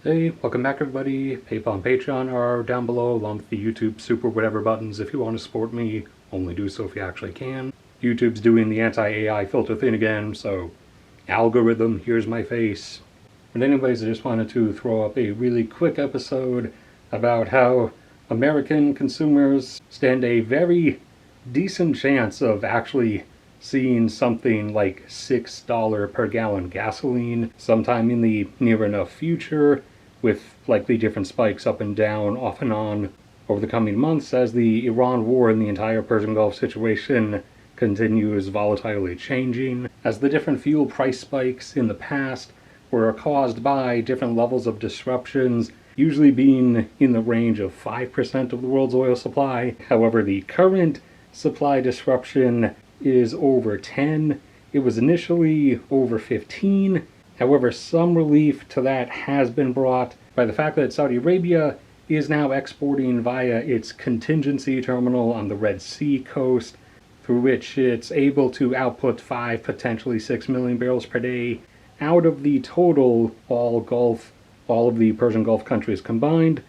Hey, welcome back everybody. PayPal and Patreon are down below along with the YouTube super whatever buttons. If you want to support me, only do so if you actually can. YouTube's doing the anti-AI filter thing again, so algorithm, here's my face. But anyways, I just wanted to throw up a really quick episode about how American consumers stand a very decent chance of actually seeing something like $6 per gallon gasoline sometime in the near enough future, with likely different spikes up and down, off and on, over the coming months as the Iran war and the entire Persian Gulf situation continues volatilely changing, as the different fuel price spikes in the past were caused by different levels of disruptions, usually being in the range of 5% of the world's oil supply. However, the current supply disruption is over 10. It was initially over 15. However, some relief to that has been brought by the fact that Saudi Arabia is now exporting via its contingency terminal on the Red Sea coast, through which it's able to output 5, potentially 6 million barrels per day out of the total all of the Persian Gulf countries combined.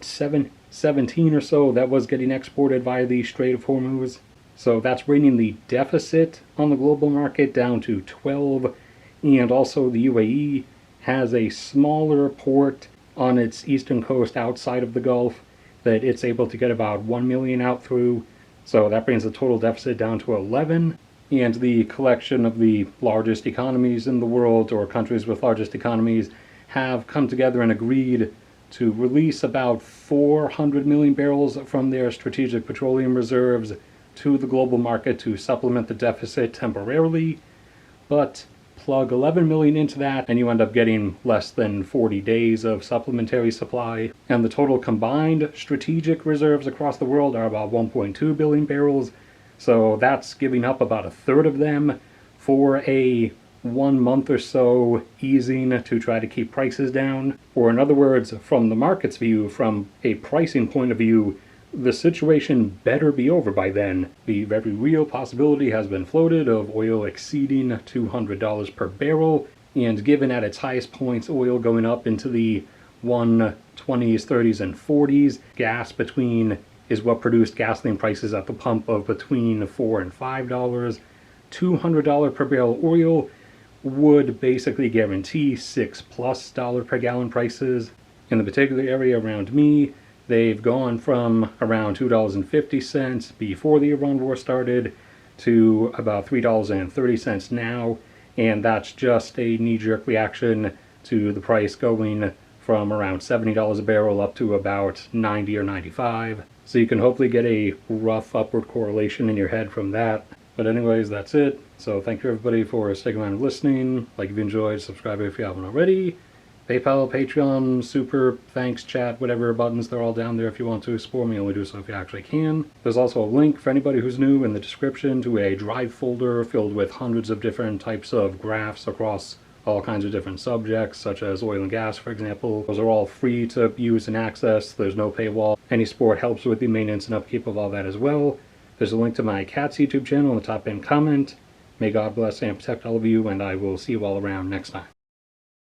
17 or so that was getting exported via the Strait of Hormuz. So that's bringing the deficit on the global market down to 12. And also the UAE has a smaller port on its eastern coast outside of the Gulf that it's able to get about 1 million out through. So that brings the total deficit down to 11. And the collection of the largest economies in the world, or countries with largest economies, have come together and agreed to release about 400 million barrels from their strategic petroleum reserves to the global market to supplement the deficit temporarily. But plug 11 million into that and you end up getting less than 40 days of supplementary supply. And the total combined strategic reserves across the world are about 1.2 billion barrels. So that's giving up about a third of them for a 1 month or so easing to try to keep prices down. Or in other words, from the market's view, from a pricing point of view, the situation better be over by then. The very real possibility has been floated of oil exceeding $200 per barrel, and given at its highest points oil going up into the 120s, 30s, and 40s, gas is what produced gasoline prices at the pump of between $4 and $5. $200 per barrel oil would basically guarantee $6+ per gallon prices. In the particular area around me, they've gone from around $2.50 before the Iran war started to about $3.30 now, and that's just a knee-jerk reaction to the price going from around $70 a barrel up to about 90 or 95. So you can hopefully get a rough upward correlation in your head from that. But anyways, that's it. So thank you everybody for sticking around and listening. Like if you enjoyed, subscribe if you haven't already. PayPal, Patreon, super, thanks, chat, whatever buttons, they're all down there if you want to support me. Only do so if you actually can. There's also a link for anybody who's new in the description to a Drive folder filled with hundreds of different types of graphs across all kinds of different subjects, such as oil and gas, for example. Those are all free to use and access. There's no paywall. Any support helps with the maintenance and upkeep of all that as well. There's a link to my cat's YouTube channel in the top pinned comment. May God bless and protect all of you, and I will see you all around next time.